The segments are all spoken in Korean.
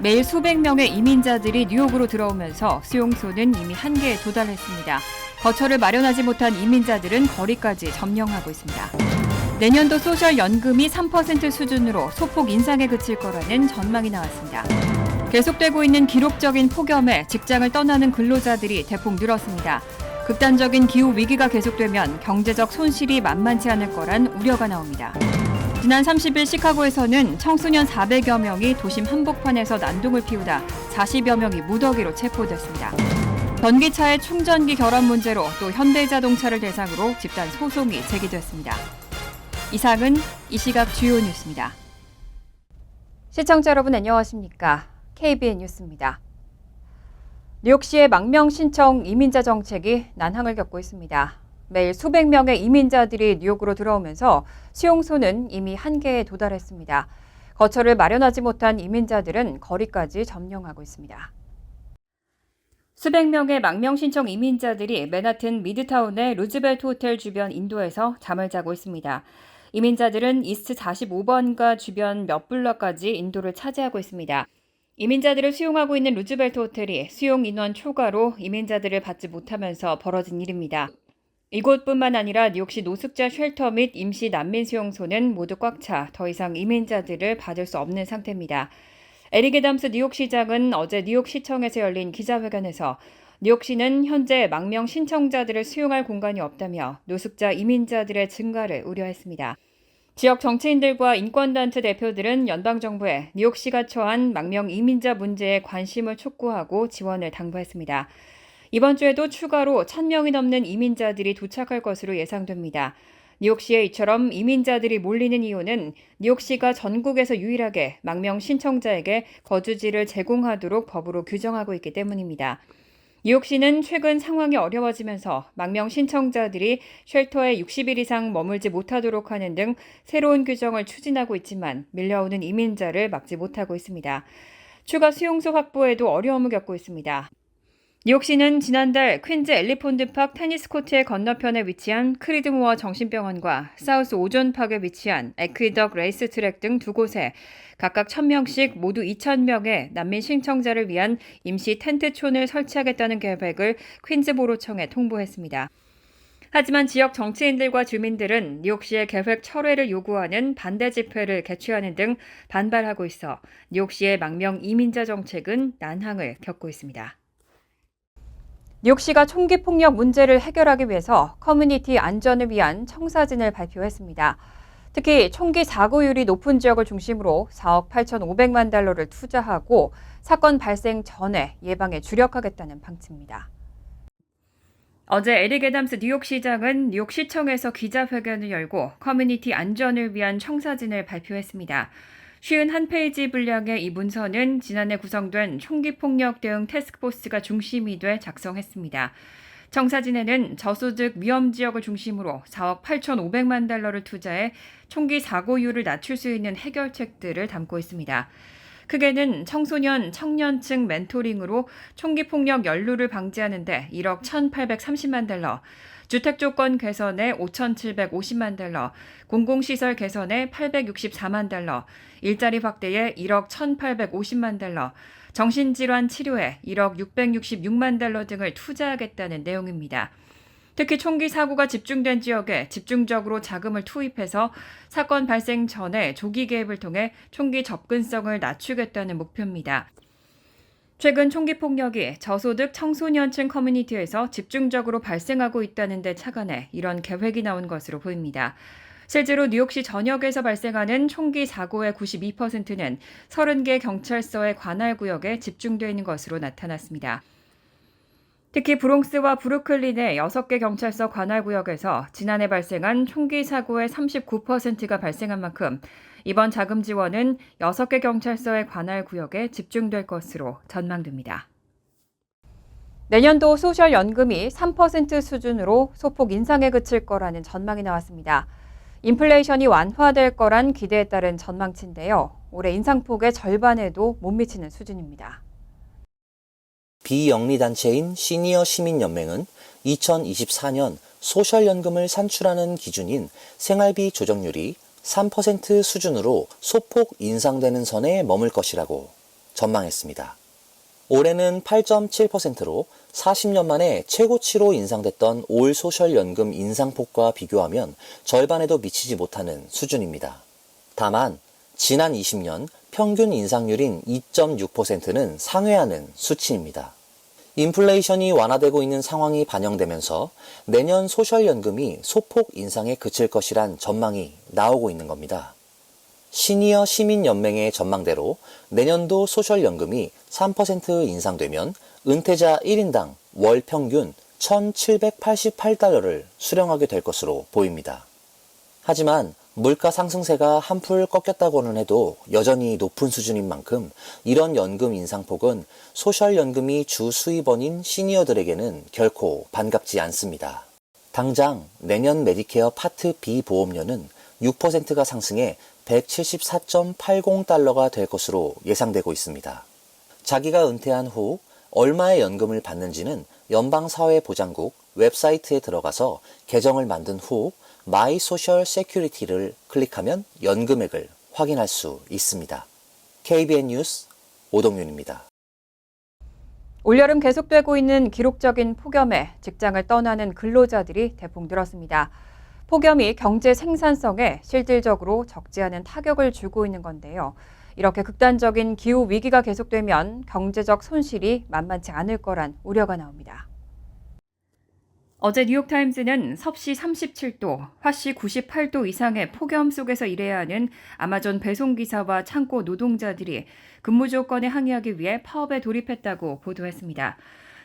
매일 수백 명의 이민자들이 뉴욕으로 들어오면서 수용소는 이미 한계에 도달했습니다. 거처를 마련하지 못한 이민자들은 거리까지 점령하고 있습니다. 내년도 소셜연금이 3% 수준으로 소폭 인상에 그칠 거라는 전망이 나왔습니다. 계속되고 있는 기록적인 폭염에 직장을 떠나는 근로자들이 대폭 늘었습니다. 극단적인 기후 위기가 계속되면 경제적 손실이 만만치 않을 거란 우려가 나옵니다. 지난 30일 시카고에서는 청소년 400여 명이 도심 한복판에서 난동을 피우다 40여 명이 무더기로 체포됐습니다. 전기차의 충전기 결함 문제로 또 현대자동차를 대상으로 집단 소송이 제기됐습니다. 이상은 이 시각 주요 뉴스입니다. 시청자 여러분 안녕하십니까? KBN 뉴스입니다. 뉴욕시의 망명 신청 이민자 정책이 난항을 겪고 있습니다. 매일 수백 명의 이민자들이 뉴욕으로 들어오면서 수용소는 이미 한계에 도달했습니다. 거처를 마련하지 못한 이민자들은 거리까지 점령하고 있습니다. 수백 명의 망명 신청 이민자들이 맨하튼 미드타운의 루즈벨트 호텔 주변 인도에서 잠을 자고 있습니다. 이민자들은 이스트 45번가 주변 몇 블럭까지 인도를 차지하고 있습니다. 이민자들을 수용하고 있는 루즈벨트 호텔이 수용 인원 초과로 이민자들을 받지 못하면서 벌어진 일입니다. 이곳뿐만 아니라 뉴욕시 노숙자 쉘터 및 임시 난민 수용소는 모두 꽉 차 더 이상 이민자들을 받을 수 없는 상태입니다. 에릭 애담스 뉴욕시장은 어제 뉴욕시청에서 열린 기자회견에서 뉴욕시는 현재 망명 신청자들을 수용할 공간이 없다며 노숙자 이민자들의 증가를 우려했습니다. 지역 정치인들과 인권단체 대표들은 연방정부에 뉴욕시가 처한 망명 이민자 문제에 관심을 촉구하고 지원을 당부했습니다. 이번 주에도 추가로 1,000명이 넘는 이민자들이 도착할 것으로 예상됩니다. 뉴욕시에 이처럼 이민자들이 몰리는 이유는 뉴욕시가 전국에서 유일하게 망명 신청자에게 거주지를 제공하도록 법으로 규정하고 있기 때문입니다. 뉴욕시는 최근 상황이 어려워지면서 망명 신청자들이 쉘터에 60일 이상 머물지 못하도록 하는 등 새로운 규정을 추진하고 있지만 밀려오는 이민자를 막지 못하고 있습니다. 추가 수용소 확보에도 어려움을 겪고 있습니다. 뉴욕시는 지난달 퀸즈 엘리펀트 파크 테니스 코트의 건너편에 위치한 크리드모어 정신병원과 사우스 오존팍에 위치한 에퀴덕 레이스 트랙 등 두 곳에 각각 1,000명씩 모두 2,000명의 난민 신청자를 위한 임시 텐트촌을 설치하겠다는 계획을 퀸즈보로청에 통보했습니다. 하지만 지역 정치인들과 주민들은 뉴욕시의 계획 철회를 요구하는 반대 집회를 개최하는 등 반발하고 있어 뉴욕시의 망명 이민자 정책은 난항을 겪고 있습니다. 뉴욕시가 총기 폭력 문제를 해결하기 위해서 커뮤니티 안전을 위한 청사진을 발표했습니다. 특히 총기 사고율이 높은 지역을 중심으로 4억 8,500만 달러를 투자하고 사건 발생 전에 예방에 주력하겠다는 방침입니다. 어제 에릭 애담스 뉴욕시장은 뉴욕시청에서 기자회견을 열고 커뮤니티 안전을 위한 청사진을 발표했습니다. 51페이지 분량의 이 문서는 지난해 구성된 총기폭력 대응 태스크포스가 중심이 돼 작성했습니다. 청사진에는 저소득 위험 지역을 중심으로 4억 8,500만 달러를 투자해 총기 사고율을 낮출 수 있는 해결책들을 담고 있습니다. 크게는 청소년, 청년층 멘토링으로 총기폭력 연루를 방지하는 데 1억 1,830만 달러, 주택 조건 개선에 5,750만 달러, 공공시설 개선에 864만 달러, 일자리 확대에 1억 1,850만 달러, 정신질환 치료에 1억 666만 달러 등을 투자하겠다는 내용입니다. 특히 총기 사고가 집중된 지역에 집중적으로 자금을 투입해서 사건 발생 전에 조기 개입을 통해 총기 접근성을 낮추겠다는 목표입니다. 최근 총기 폭력이 저소득 청소년층 커뮤니티에서 집중적으로 발생하고 있다는 데 착안해 이런 계획이 나온 것으로 보입니다. 실제로 뉴욕시 전역에서 발생하는 총기 사고의 92%는 30개 경찰서의 관할 구역에 집중되어 있는 것으로 나타났습니다. 특히 브롱스와 브루클린의 6개 경찰서 관할 구역에서 지난해 발생한 총기 사고의 39%가 발생한 만큼 이번 자금 지원은 6개 경찰서의 관할 구역에 집중될 것으로 전망됩니다. 내년도 소셜연금이 3% 수준으로 소폭 인상에 그칠 거라는 전망이 나왔습니다. 인플레이션이 완화될 거란 기대에 따른 전망치인데요. 올해 인상폭의 절반에도 못 미치는 수준입니다. 비영리단체인 시니어 시민연맹은 2024년 소셜연금을 산출하는 기준인 생활비 조정률이 3% 수준으로 소폭 인상되는 선에 머물 것이라고 전망했습니다. 올해는 8.7%로 40년 만에 최고치로 인상됐던 올 소셜연금 인상폭과 비교하면 절반에도 미치지 못하는 수준입니다. 다만 지난 20년 평균 인상률인 2.6%는 상회하는 수치입니다. 인플레이션이 완화되고 있는 상황이 반영되면서 내년 소셜연금이 소폭 인상에 그칠 것이란 전망이 나오고 있는 겁니다. 시니어 시민연맹의 전망대로 내년도 소셜연금이 3% 인상되면 은퇴자 1인당 월 평균 1,788달러를 수령하게 될 것으로 보입니다. 하지만 물가 상승세가 한풀 꺾였다고는 해도 여전히 높은 수준인 만큼 이런 연금 인상폭은 소셜연금이 주 수입원인 시니어들에게는 결코 반갑지 않습니다. 당장 내년 메디케어 파트 B 보험료는 6%가 상승해 174.80달러가 될 것으로 예상되고 있습니다. 자기가 은퇴한 후 얼마의 연금을 받는지는 연방사회보장국 웹사이트에 들어가서 계정을 만든 후 마이 소셜 세큐리티를 클릭하면 연금액을 확인할 수 있습니다. KBN 뉴스 오동윤입니다. 올여름 계속되고 있는 기록적인 폭염에 직장을 떠나는 근로자들이 대폭 늘었습니다. 폭염이 경제 생산성에 실질적으로 적지 않은 타격을 주고 있는 건데요. 이렇게 극단적인 기후 위기가 계속되면 경제적 손실이 만만치 않을 거란 우려가 나옵니다. 어제 뉴욕타임즈는 섭씨 37도, 화씨 98도 이상의 폭염 속에서 일해야 하는 아마존 배송기사와 창고 노동자들이 근무 조건에 항의하기 위해 파업에 돌입했다고 보도했습니다.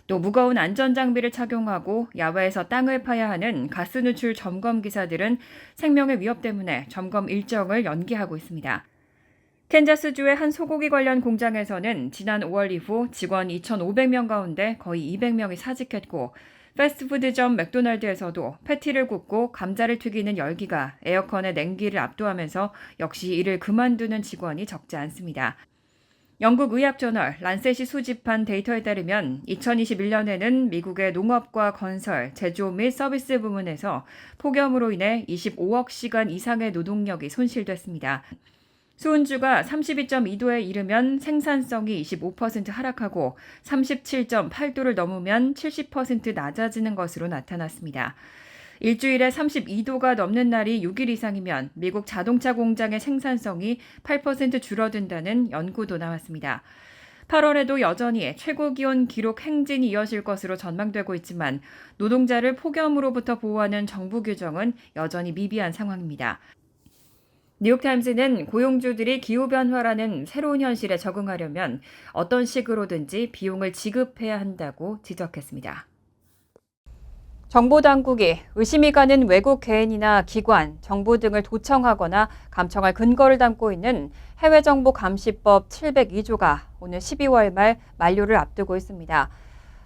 또 무거운 안전장비를 착용하고 야외에서 땅을 파야 하는 가스 누출 점검 기사들은 생명의 위협 때문에 점검 일정을 연기하고 있습니다. 캔자스주의 한 소고기 관련 공장에서는 지난 5월 이후 직원 2,500명 가운데 거의 200명이 사직했고 패스트푸드점 맥도날드에서도 패티를 굽고 감자를 튀기는 열기가 에어컨의 냉기를 압도하면서 역시 일을 그만두는 직원이 적지 않습니다. 영국 의학저널 란셋이 수집한 데이터에 따르면 2021년에는 미국의 농업과 건설, 제조 및 서비스 부문에서 폭염으로 인해 25억 시간 이상의 노동력이 손실됐습니다. 수은주가 32.2도에 이르면 생산성이 25% 하락하고 37.8도를 넘으면 70% 낮아지는 것으로 나타났습니다. 일주일에 32도가 넘는 날이 6일 이상이면 미국 자동차 공장의 생산성이 8% 줄어든다는 연구도 나왔습니다. 8월에도 여전히 최고 기온 기록 행진이 이어질 것으로 전망되고 있지만 노동자를 폭염으로부터 보호하는 정부 규정은 여전히 미비한 상황입니다. 뉴욕타임즈는 고용주들이 기후변화라는 새로운 현실에 적응하려면 어떤 식으로든지 비용을 지급해야 한다고 지적했습니다. 정보당국이 의심이 가는 외국 개인이나 기관, 정부 등을 도청하거나 감청할 근거를 담고 있는 해외정보감시법 702조가 오늘 12월 말 만료를 앞두고 있습니다.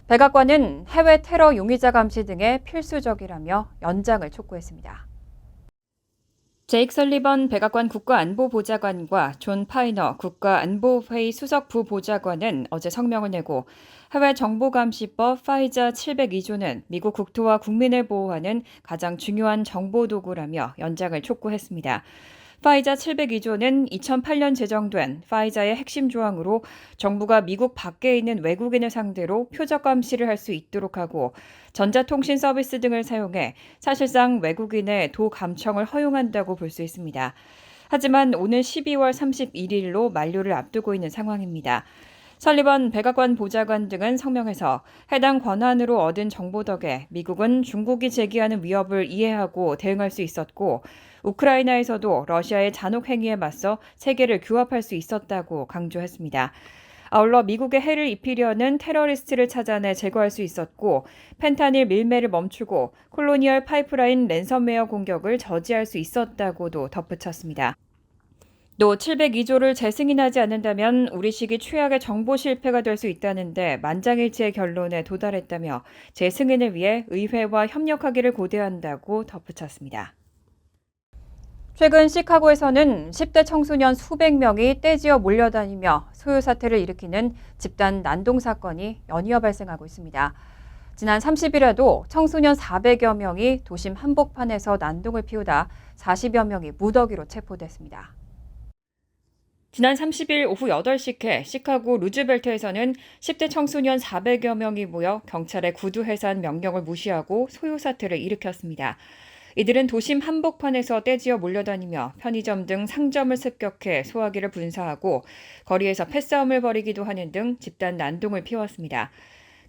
백악관은 해외 테러 용의자 감시 등에 필수적이라며 연장을 촉구했습니다. 제이크 설리번 백악관 국가안보보좌관과 존 파이너 국가안보회의 수석부보좌관은 어제 성명을 내고 해외 정보감시법 파이자 702조는 미국 국토와 국민을 보호하는 가장 중요한 정보도구라며 연장을 촉구했습니다. 파이자 702조는 2008년 제정된 파이자의 핵심 조항으로 정부가 미국 밖에 있는 외국인을 상대로 표적 감시를 할 수 있도록 하고 전자통신 서비스 등을 사용해 사실상 외국인의 도감청을 허용한다고 볼 수 있습니다. 하지만 오늘 12월 31일로 만료를 앞두고 있는 상황입니다. 설리번 백악관 보좌관 등은 성명에서 해당 권한으로 얻은 정보 덕에 미국은 중국이 제기하는 위협을 이해하고 대응할 수 있었고 우크라이나에서도 러시아의 잔혹 행위에 맞서 세계를 규합할 수 있었다고 강조했습니다. 아울러 미국에 해를 입히려는 테러리스트를 찾아내 제거할 수 있었고 펜타닐 밀매를 멈추고 콜로니얼 파이프라인 랜섬웨어 공격을 저지할 수 있었다고도 덧붙였습니다. 또 702조를 재승인하지 않는다면 우리식이 최악의 정보 실패가 될 수 있다는데 만장일치의 결론에 도달했다며 재승인을 위해 의회와 협력하기를 고대한다고 덧붙였습니다. 최근 시카고에서는 10대 청소년 수백 명이 떼지어 몰려다니며 소요 사태를 일으키는 집단 난동 사건이 연이어 발생하고 있습니다. 지난 30일에도 청소년 400여 명이 도심 한복판에서 난동을 피우다 40여 명이 무더기로 체포됐습니다. 지난 30일 오후 8시께 시카고 루즈벨트에서는 10대 청소년 400여 명이 모여 경찰의 구두 해산 명령을 무시하고 소요 사태를 일으켰습니다. 이들은 도심 한복판에서 떼지어 몰려다니며 편의점 등 상점을 습격해 소화기를 분사하고 거리에서 패싸움을 벌이기도 하는 등 집단 난동을 피웠습니다.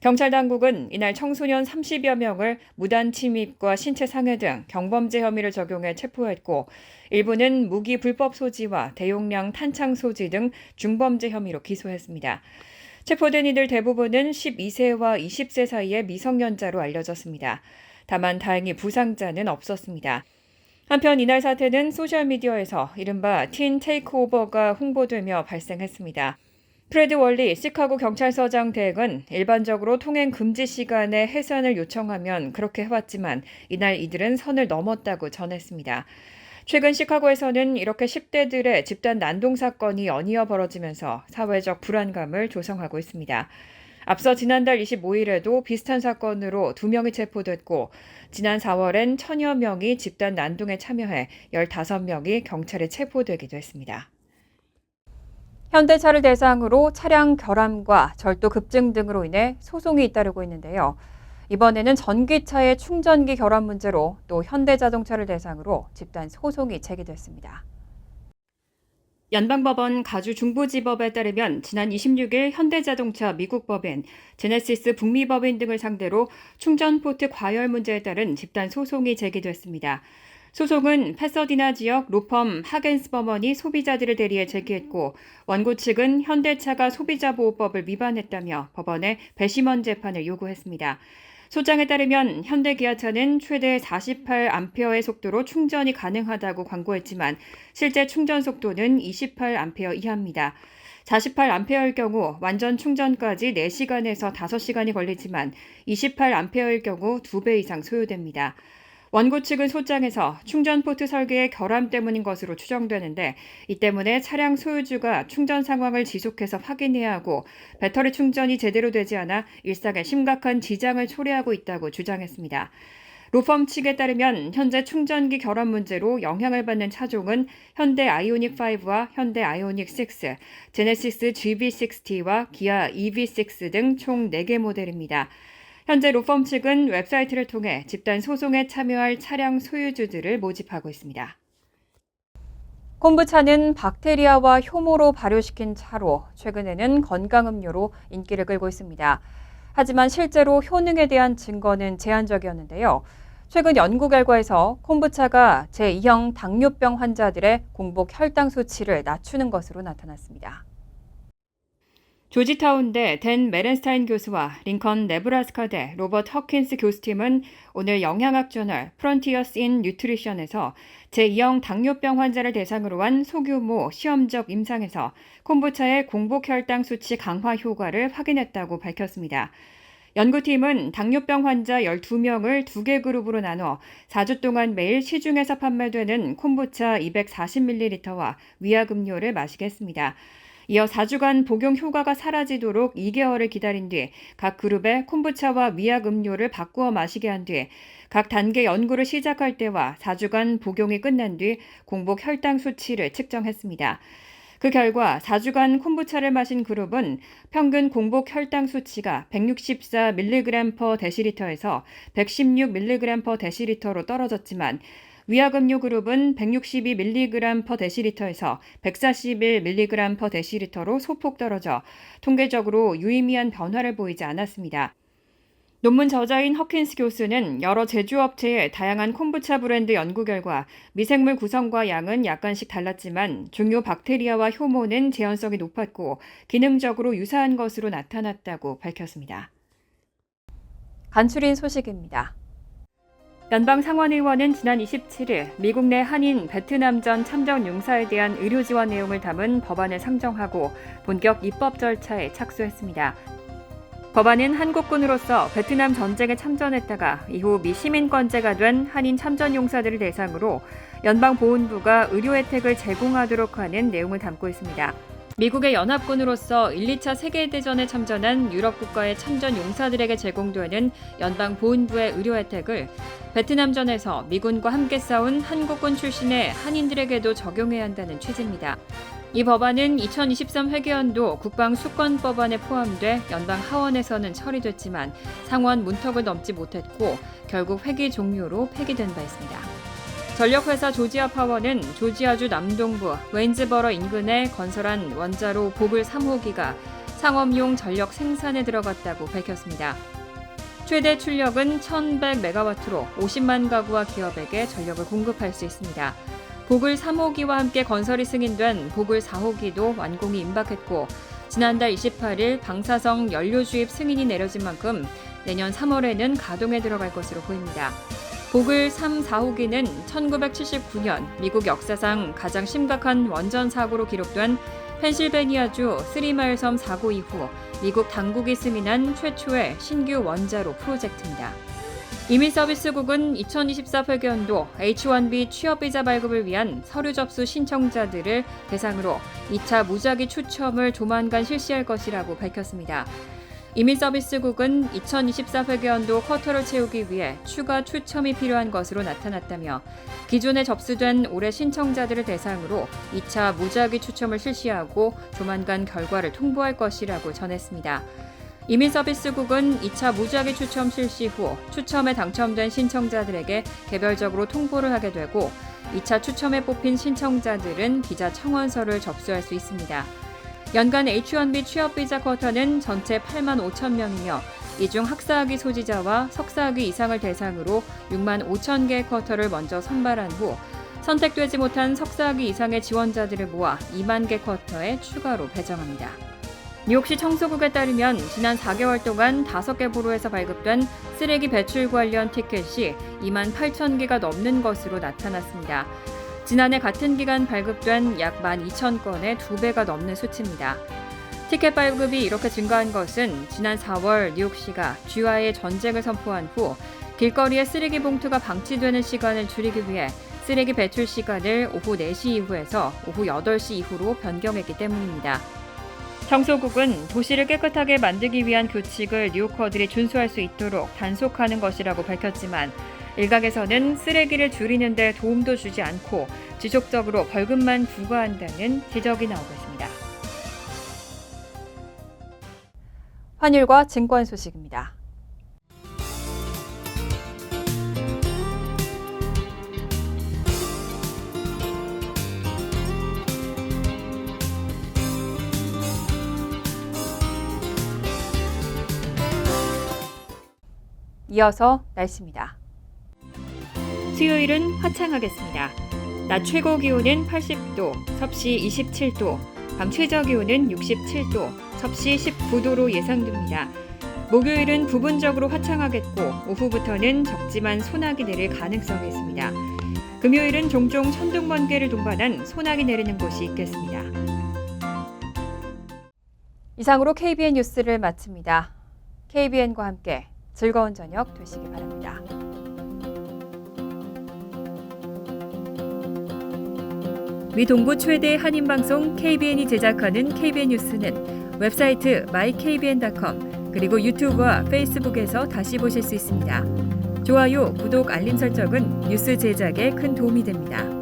경찰 당국은 이날 청소년 30여 명을 무단 침입과 신체 상해 등 경범죄 혐의를 적용해 체포했고 일부는 무기 불법 소지와 대용량 탄창 소지 등 중범죄 혐의로 기소했습니다. 체포된 이들 대부분은 12세와 20세 사이의 미성년자로 알려졌습니다. 다만 다행히 부상자는 없었습니다. 한편 이날 사태는 소셜미디어에서 이른바 틴 테이크오버가 홍보되며 발생했습니다. 프레드 월리 시카고 경찰서장 대행은 일반적으로 통행 금지 시간에 해산을 요청하면 그렇게 해왔지만 이날 이들은 선을 넘었다고 전했습니다. 최근 시카고에서는 이렇게 10대들의 집단 난동 사건이 연이어 벌어지면서 사회적 불안감을 조성하고 있습니다. 앞서 지난달 25일에도 비슷한 사건으로 2명이 체포됐고 지난 4월엔 1000여 명이 집단 난동에 참여해 15명이 경찰에 체포되기도 했습니다. 현대차를 대상으로 차량 결함과 절도 급증 등으로 인해 소송이 잇따르고 있는데요. 이번에는 전기차의 충전기 결함 문제로 또 현대자동차를 대상으로 집단 소송이 제기됐습니다. 연방법원 가주 중부지법에 따르면 지난 26일 현대자동차 미국 법인, 제네시스 북미 법인 등을 상대로 충전 포트 과열 문제에 따른 집단 소송이 제기됐습니다. 소송은 패서디나 지역 로펌 하겐스 버먼이 소비자들을 대리해 제기했고 원고 측은 현대차가 소비자보호법을 위반했다며 법원에 배심원 재판을 요구했습니다. 소장에 따르면 현대기아차는 최대 48A 속도로 충전이 가능하다고 광고했지만 실제 충전 속도는 28A 이하입니다. 48A일 경우 완전 충전까지 4시간에서 5시간이 걸리지만 28A일 경우 2배 이상 소요됩니다. 원고 측은 소장에서 충전 포트 설계의 결함 때문인 것으로 추정되는데 이 때문에 차량 소유주가 충전 상황을 지속해서 확인해야 하고 배터리 충전이 제대로 되지 않아 일상에 심각한 지장을 초래하고 있다고 주장했습니다. 로펌 측에 따르면 현재 충전기 결함 문제로 영향을 받는 차종은 현대 아이오닉5와 현대 아이오닉6, 제네시스 GV60와 기아 EV6 등 총 4개 모델입니다. 현재 로펌 측은 웹사이트를 통해 집단 소송에 참여할 차량 소유주들을 모집하고 있습니다. 콤부차는 박테리아와 효모로 발효시킨 차로 최근에는 건강음료로 인기를 끌고 있습니다. 하지만 실제로 효능에 대한 증거는 제한적이었는데요. 최근 연구 결과에서 콤부차가 제2형 당뇨병 환자들의 공복 혈당 수치를 낮추는 것으로 나타났습니다. 조지타운대 댄 메렌스타인 교수와 링컨 네브라스카대 로버트 허킨스 교수팀은 오늘 영양학 저널 프론티어스 인 뉴트리션에서 제2형 당뇨병 환자를 대상으로 한 소규모 시험적 임상에서 콤부차의 공복 혈당 수치 강화 효과를 확인했다고 밝혔습니다. 연구팀은 당뇨병 환자 12명을 2개 그룹으로 나눠 4주 동안 매일 시중에서 판매되는 콤부차 240ml와 위약음료를 마시게 했습니다. 이어 4주간 복용 효과가 사라지도록 2개월을 기다린 뒤 각 그룹에 콤부차와 위약 음료를 바꾸어 마시게 한 뒤 각 단계 연구를 시작할 때와 4주간 복용이 끝난 뒤 공복 혈당 수치를 측정했습니다. 그 결과 4주간 콤부차를 마신 그룹은 평균 공복 혈당 수치가 164mg/dl에서 116mg/dl로 떨어졌지만 위약음료 그룹은 162mg/dl에서 141mg/dl로 소폭 떨어져 통계적으로 유의미한 변화를 보이지 않았습니다. 논문 저자인 허킨스 교수는 여러 제조업체의 다양한 콤부차 브랜드 연구 결과 미생물 구성과 양은 약간씩 달랐지만 중요 박테리아와 효모는 재현성이 높았고 기능적으로 유사한 것으로 나타났다고 밝혔습니다. 간추린 소식입니다. 연방상원의원은 지난 27일 미국 내 한인 베트남전 참전 용사에 대한 의료 지원 내용을 담은 법안을 상정하고 본격 입법 절차에 착수했습니다. 법안은 한국군으로서 베트남 전쟁에 참전했다가 이후 미 시민권자가 된 한인 참전 용사들을 대상으로 연방보훈부가 의료 혜택을 제공하도록 하는 내용을 담고 있습니다. 미국의 연합군으로서 1, 2차 세계대전에 참전한 유럽 국가의 참전 용사들에게 제공되는 연방보훈부의 의료 혜택을 베트남전에서 미군과 함께 싸운 한국군 출신의 한인들에게도 적용해야 한다는 취지입니다. 이 법안은 2023 회계연도 국방수권법안에 포함돼 연방 하원에서는 처리됐지만 상원 문턱을 넘지 못했고 결국 회기 종료로 폐기된 바 있습니다. 전력회사 조지아 파워는 조지아주 남동부 웨인즈버러 인근에 건설한 원자로 보글 3호기가 상업용 전력 생산에 들어갔다고 밝혔습니다. 최대 출력은 1100메가와트로 50만 가구와 기업에게 전력을 공급할 수 있습니다. 보글 3호기와 함께 건설이 승인된 보글 4호기도 완공이 임박했고 지난달 28일 방사성 연료 주입 승인이 내려진 만큼 내년 3월에는 가동에 들어갈 것으로 보입니다. 보글 3, 4호기는 1979년 미국 역사상 가장 심각한 원전 사고로 기록된 펜실베니아주 쓰리마일 섬 사고 이후 미국 당국이 승인한 최초의 신규 원자로 프로젝트입니다. 이민서비스국은 2024 회계연도 H-1B 취업비자 발급을 위한 서류 접수 신청자들을 대상으로 2차 무작위 추첨을 조만간 실시할 것이라고 밝혔습니다. 이민서비스국은 2024 회계연도 쿼터를 채우기 위해 추가 추첨이 필요한 것으로 나타났다며 기존에 접수된 올해 신청자들을 대상으로 2차 무작위 추첨을 실시하고 조만간 결과를 통보할 것이라고 전했습니다. 이민서비스국은 2차 무작위 추첨 실시 후 추첨에 당첨된 신청자들에게 개별적으로 통보를 하게 되고 2차 추첨에 뽑힌 신청자들은 비자 청원서를 접수할 수 있습니다. 연간 H-1B 취업비자 쿼터는 전체 8만 5천 명이며 이 중 학사학위 소지자와 석사학위 이상을 대상으로 6만 5천 개의 쿼터를 먼저 선발한 후 선택되지 못한 석사학위 이상의 지원자들을 모아 2만 개 쿼터에 추가로 배정합니다. 뉴욕시 청소국에 따르면 지난 4개월 동안 5개 보로에서 발급된 쓰레기 배출 관련 티켓이 2만 8천 개가 넘는 것으로 나타났습니다. 지난해 같은 기간 발급된 약 12,000건의 2배가 넘는 수치입니다. 티켓 발급이 이렇게 증가한 것은 지난 4월 뉴욕시가 쥐와의 전쟁을 선포한 후 길거리에 쓰레기 봉투가 방치되는 시간을 줄이기 위해 쓰레기 배출 시간을 오후 4시 이후에서 오후 8시 이후로 변경했기 때문입니다. 청소국은 도시를 깨끗하게 만들기 위한 규칙을 뉴요커들이 준수할 수 있도록 단속하는 것이라고 밝혔지만 일각에서는 쓰레기를 줄이는 데 도움도 주지 않고 지속적으로 벌금만 부과한다는 지적이 나오고 있습니다. 환율과 증권 소식입니다. 이어서 날씨입니다. 수요일은 화창하겠습니다. 낮 최고 기온은 80도, 섭씨 27도, 밤 최저 기온은 67도, 섭씨 19도로 예상됩니다. 목요일은 부분적으로 화창하겠고 오후부터는 적지만 소나기 내릴 가능성이 있습니다. 금요일은 종종 천둥 번개를 동반한 소나기 내리는 곳이 있겠습니다. 이상으로 KBN 뉴스를 마칩니다. KBN과 함께 즐거운 저녁 되시기 바랍니다. 미 동부 최대 한인방송 KBN이 제작하는 KBN 뉴스는 웹사이트 mykbn.com 그리고 유튜브와 페이스북에서 다시 보실 수 있습니다. 좋아요, 구독, 알림 설정은 뉴스 제작에 큰 도움이 됩니다.